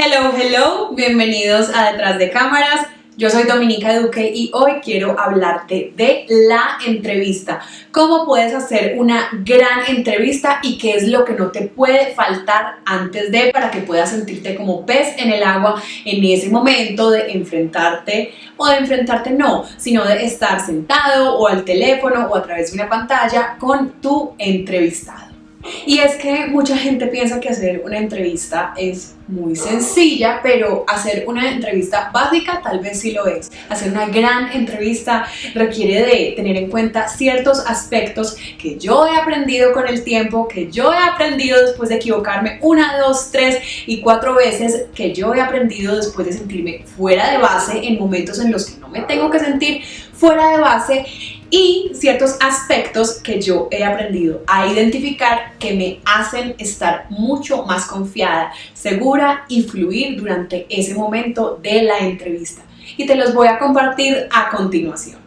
Hello, hello, bienvenidos a Detrás de Cámaras. Yo soy Dominica Duque y hoy quiero hablarte de la entrevista. Cómo puedes hacer una gran entrevista y qué es lo que no te puede faltar antes de, para que puedas sentirte como pez en el agua en ese momento de enfrentarte, o de enfrentarte no, sino de estar sentado o al teléfono o a través de una pantalla con tu entrevistado. Y es que mucha gente piensa que hacer una entrevista es muy sencilla, pero hacer una entrevista básica tal vez sí lo es. Hacer una gran entrevista requiere de tener en cuenta ciertos aspectos que yo he aprendido con el tiempo, que yo he aprendido después de equivocarme 1, 2, 3 y 4 veces, que yo he aprendido después de sentirme fuera de base en momentos en los que no me tengo que sentir fuera de base, y ciertos aspectos que yo he aprendido a identificar que me hacen estar mucho más confiada, segura y fluir durante ese momento de la entrevista. Y te los voy a compartir a continuación.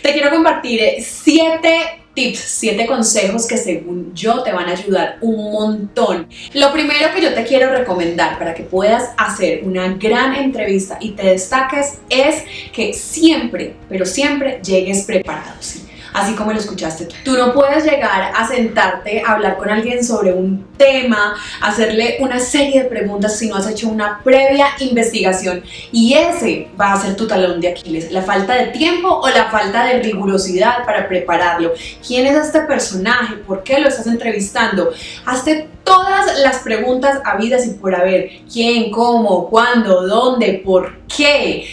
Te quiero compartir 7 tips, 7 consejos que según yo te van a ayudar un montón. Lo primero que yo te quiero recomendar para que puedas hacer una gran entrevista y te destaques es que siempre, pero siempre llegues preparado, ¿sí? Así como lo escuchaste tú. Tú no puedes llegar a sentarte a hablar con alguien sobre un tema, hacerle una serie de preguntas si no has hecho una previa investigación, y ese va a ser tu talón de Aquiles, la falta de tiempo o la falta de rigurosidad para prepararlo. ¿Quién es este personaje? ¿Por qué lo estás entrevistando? Hazte todas las preguntas habidas y por haber. ¿Quién? ¿Cómo? ¿Cuándo? ¿Dónde? ¿Por qué?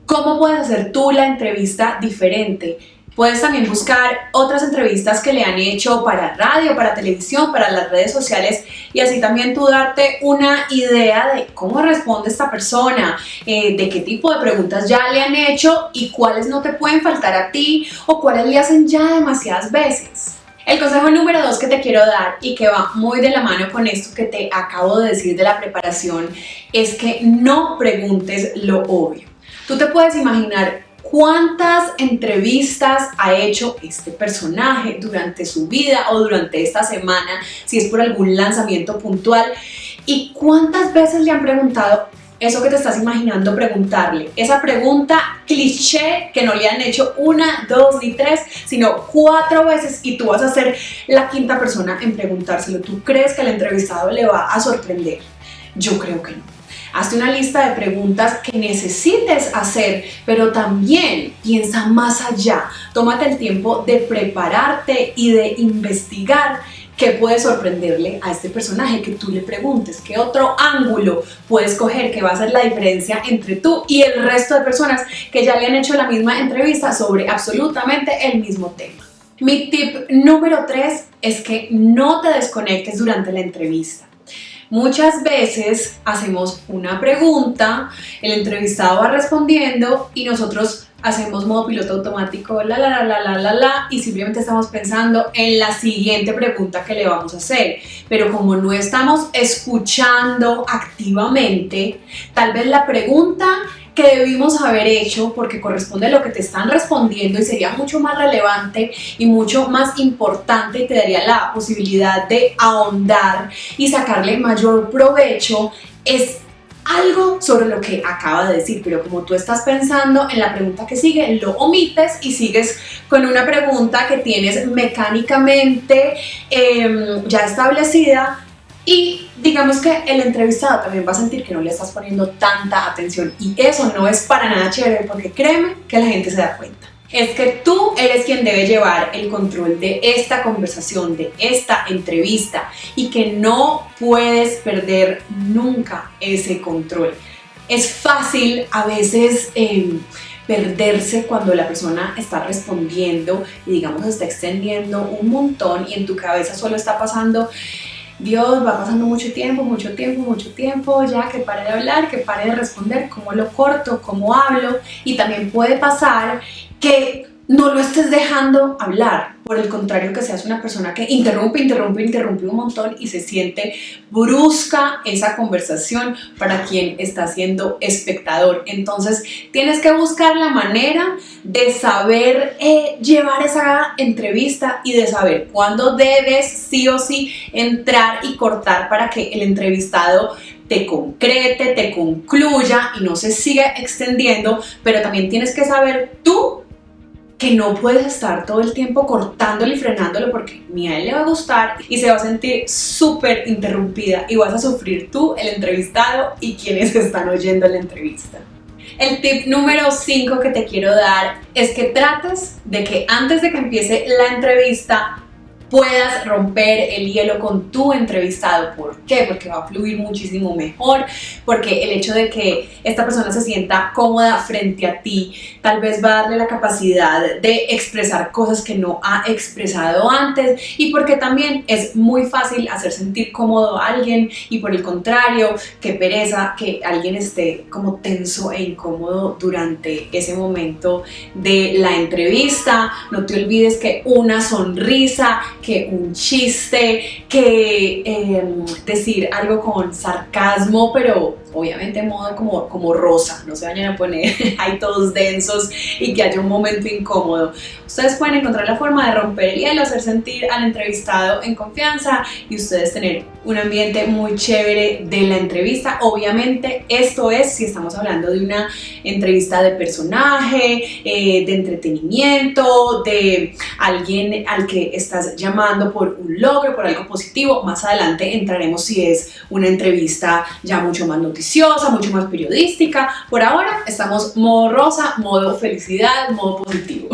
¿Cómo puedes hacer tú la entrevista diferente? Puedes también buscar otras entrevistas que le han hecho para radio, para televisión, para las redes sociales, y así también tú darte una idea de cómo responde esta persona, de qué tipo de preguntas ya le han hecho y cuáles no te pueden faltar a ti o cuáles le hacen ya demasiadas veces. El consejo número 2 que te quiero dar, y que va muy de la mano con esto que te acabo de decir de la preparación, es que no preguntes lo obvio. Tú te puedes imaginar ¿cuántas entrevistas ha hecho este personaje durante su vida o durante esta semana, si es por algún lanzamiento puntual? ¿Y cuántas veces le han preguntado eso que te estás imaginando preguntarle? Esa pregunta cliché que no le han hecho 1, 2 ni 3, sino 4 veces, y tú vas a ser la 5ª persona en preguntárselo. ¿Tú crees que al entrevistado le va a sorprender? Yo creo que no. Hazte una lista de preguntas que necesites hacer, pero también piensa más allá. Tómate el tiempo de prepararte y de investigar qué puede sorprenderle a este personaje que tú le preguntes, qué otro ángulo puedes coger que va a hacer la diferencia entre tú y el resto de personas que ya le han hecho la misma entrevista sobre absolutamente el mismo tema. Mi tip número 3 es que no te desconectes durante la entrevista. Muchas veces hacemos una pregunta, el entrevistado va respondiendo y nosotros hacemos modo piloto automático, y simplemente estamos pensando en la siguiente pregunta que le vamos a hacer. Pero como no estamos escuchando activamente, tal vez la pregunta que debimos haber hecho, porque corresponde a lo que te están respondiendo y sería mucho más relevante y mucho más importante y te daría la posibilidad de ahondar y sacarle mayor provecho, es algo sobre lo que acaba de decir, pero como tú estás pensando en la pregunta que sigue, lo omites y sigues con una pregunta que tienes mecánicamente ya establecida. Y digamos que el entrevistado también va a sentir que no le estás poniendo tanta atención, y eso no es para nada chévere, porque créeme que la gente se da cuenta. Es que tú eres quien debe llevar el control de esta conversación, de esta entrevista, y que no puedes perder nunca ese control. Es fácil a veces perderse cuando la persona está respondiendo y digamos se está extendiendo un montón y en tu cabeza solo está pasando: Dios, va pasando mucho tiempo, ya que pare de hablar, que pare de responder, cómo lo corto, cómo hablo. Y también puede pasar que no lo estés dejando hablar, por el contrario, que seas una persona que interrumpe un montón y se siente brusca esa conversación para quien está siendo espectador. Entonces tienes que buscar la manera de saber llevar esa entrevista y de saber cuándo debes sí o sí entrar y cortar para que el entrevistado te concrete, te concluya y no se siga extendiendo, pero también tienes que saber tú que no puedes estar todo el tiempo cortándolo y frenándolo porque ni a él le va a gustar y se va a sentir súper interrumpida y vas a sufrir tú, el entrevistado y quienes están oyendo la entrevista. El tip número 5 que te quiero dar es que trates de que antes de que empiece la entrevista puedas romper el hielo con tu entrevistado. ¿Por qué? Porque va a fluir muchísimo mejor, porque el hecho de que esta persona se sienta cómoda frente a ti tal vez va a darle la capacidad de expresar cosas que no ha expresado antes, y porque también es muy fácil hacer sentir cómodo a alguien y por el contrario, qué pereza que alguien esté como tenso e incómodo durante ese momento de la entrevista. No te olvides que una sonrisa, que un chiste, que decir algo con sarcasmo, pero obviamente en modo como rosa, no se vayan a poner ahí todos densos y que haya un momento incómodo. Ustedes pueden encontrar la forma de romper el hielo, hacer sentir al entrevistado en confianza y ustedes tener un ambiente muy chévere de la entrevista. Obviamente esto es si estamos hablando de una entrevista de personaje, de entretenimiento, de alguien al que estás llamando por un logro, por algo positivo. Más adelante entraremos si es una entrevista ya mucho más noticiosa, mucho más periodística. Por ahora estamos modo rosa, modo felicidad, modo positivo.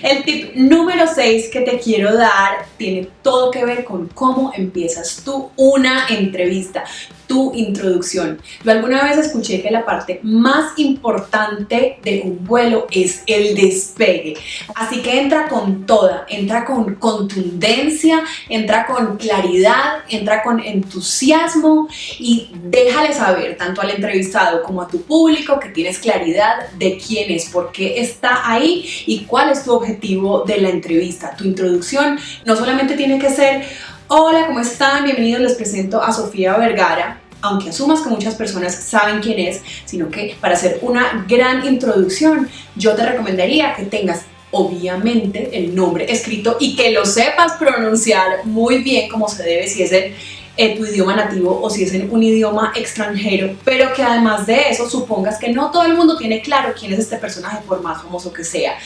El tip número 6 que te quiero dar tiene todo que ver con cómo empiezas tú una entrevista, tu introducción. Yo alguna vez escuché que la parte más importante de un vuelo es el despegue. Así que entra con toda, entra con contundencia, entra con claridad, entra con entusiasmo y déjale saber tanto al entrevistado como a tu público que tienes claridad de quién es, por qué está ahí y cuál es tu objetivo de la entrevista. Tu introducción no solamente tiene que ser: hola, ¿cómo están? Bienvenidos, les presento a Sofía Vergara, aunque asumas que muchas personas saben quién es, sino que para hacer una gran introducción yo te recomendaría que tengas obviamente el nombre escrito y que lo sepas pronunciar muy bien como se debe si es en tu idioma nativo o si es en un idioma extranjero, pero que además de eso supongas que no todo el mundo tiene claro quién es este personaje por más famoso que sea.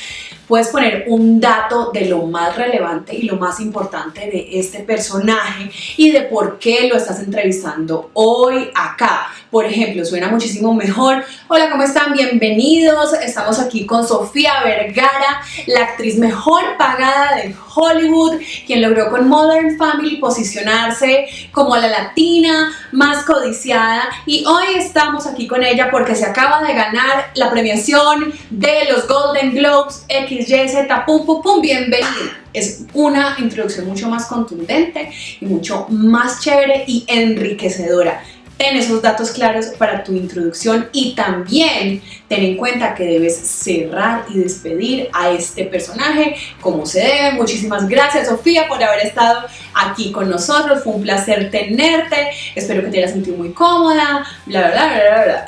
Puedes poner un dato de lo más relevante y lo más importante de este personaje y de por qué lo estás entrevistando hoy acá. Por ejemplo, suena muchísimo mejor: hola, ¿cómo están? Bienvenidos. Estamos aquí con Sofía Vergara, la actriz mejor pagada de Hollywood, quien logró con Modern Family posicionarse como la latina más codiciada, y hoy estamos aquí con ella porque se acaba de ganar la premiación de los Golden Globes XYZ, pum pum pum, bienvenida. Es una introducción mucho más contundente y mucho más chévere y enriquecedora. Ten esos datos claros para tu introducción y también ten en cuenta que debes cerrar y despedir a este personaje como se debe. Muchísimas gracias, Sofía, por haber estado aquí con nosotros. Fue un placer tenerte. Espero que te hayas sentido muy cómoda. Bla, bla, bla, bla, bla.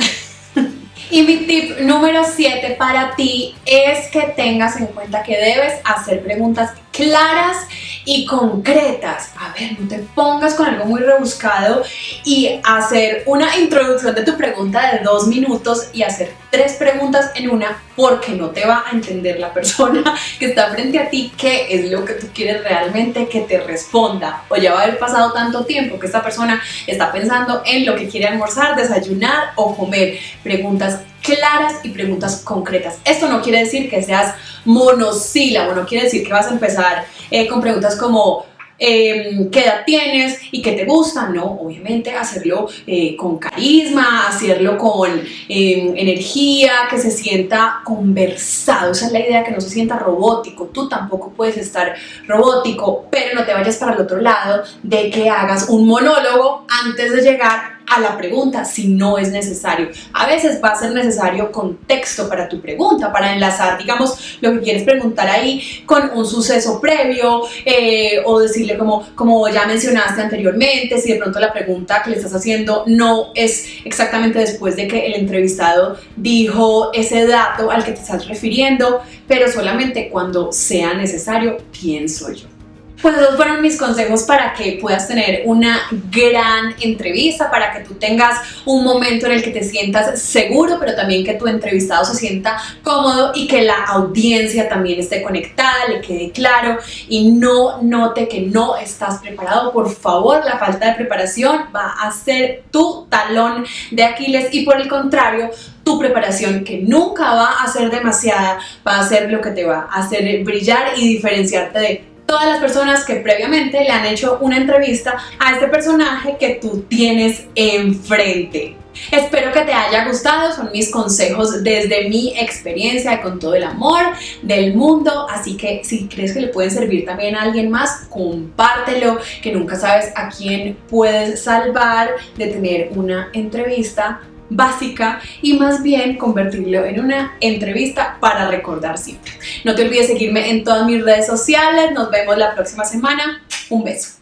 Y mi tip número 7 para ti es que tengas en cuenta que debes hacer preguntas claras y concretas. A ver, no te pongas con algo muy rebuscado y hacer una introducción de tu pregunta de 2 minutos y hacer 3 preguntas en una, porque no te va a entender la persona que está frente a ti qué es lo que tú quieres realmente que te responda. O ya va a haber pasado tanto tiempo que esta persona está pensando en lo que quiere almorzar, desayunar o comer. Preguntas claras y preguntas concretas. Esto no quiere decir que seas monosílabo, no quiere decir que vas a empezar con preguntas como qué edad tienes y qué te gusta. No, obviamente hacerlo con carisma, hacerlo con energía, que se sienta conversado. Esa es la idea, que no se sienta robótico. Tú tampoco puedes estar robótico, pero no te vayas para el otro lado de que hagas un monólogo antes de llegar a la pregunta si no es necesario. A veces va a ser necesario contexto para tu pregunta, para enlazar, digamos, lo que quieres preguntar ahí con un suceso previo, o decirle como ya mencionaste anteriormente, si de pronto la pregunta que le estás haciendo no es exactamente después de que el entrevistado dijo ese dato al que te estás refiriendo, pero solamente cuando sea necesario. ¿Quién soy yo? Pues esos fueron mis consejos para que puedas tener una gran entrevista, para que tú tengas un momento en el que te sientas seguro, pero también que tu entrevistado se sienta cómodo y que la audiencia también esté conectada, le quede claro y no note que no estás preparado. Por favor, la falta de preparación va a ser tu talón de Aquiles y por el contrario, tu preparación, que nunca va a ser demasiada, va a ser lo que te va a hacer brillar y diferenciarte de todas las personas que previamente le han hecho una entrevista a este personaje que tú tienes enfrente. Espero que te haya gustado, son mis consejos desde mi experiencia con todo el amor del mundo, así que si crees que le pueden servir también a alguien más, compártelo, que nunca sabes a quién puedes salvar de tener una entrevista básica y más bien convertirlo en una entrevista para recordar siempre. No te olvides seguirme en todas mis redes sociales, nos vemos la próxima semana, un beso.